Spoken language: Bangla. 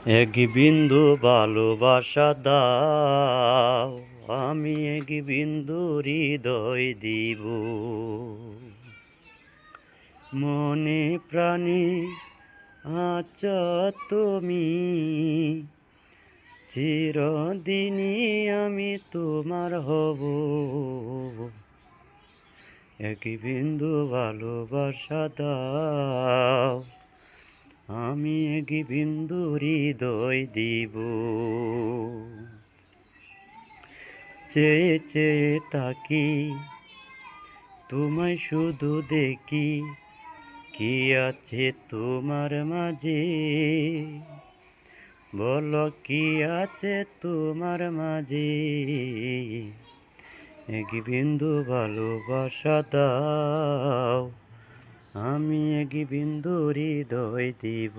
এক বিন্দু ভালোবাসা দাও, আমি এক বিন্দু হৃদয় দিব। মনে প্রাণে আছো তুমি, চিরদিনই আমি তোমার হব। এক বিন্দু ভালোবাসা দাও, আমি এক বিন্দু হৃদয় দিব। চেয়ে চেয়ে তাকি তোমায় শুধু দেখি, কি আছে তোমার মাঝে, বলো কি আছে তোমার মাঝে। এক বিন্দু ভালোবাসা দাও, আমি এক বিন্দু হৃদয় দিব।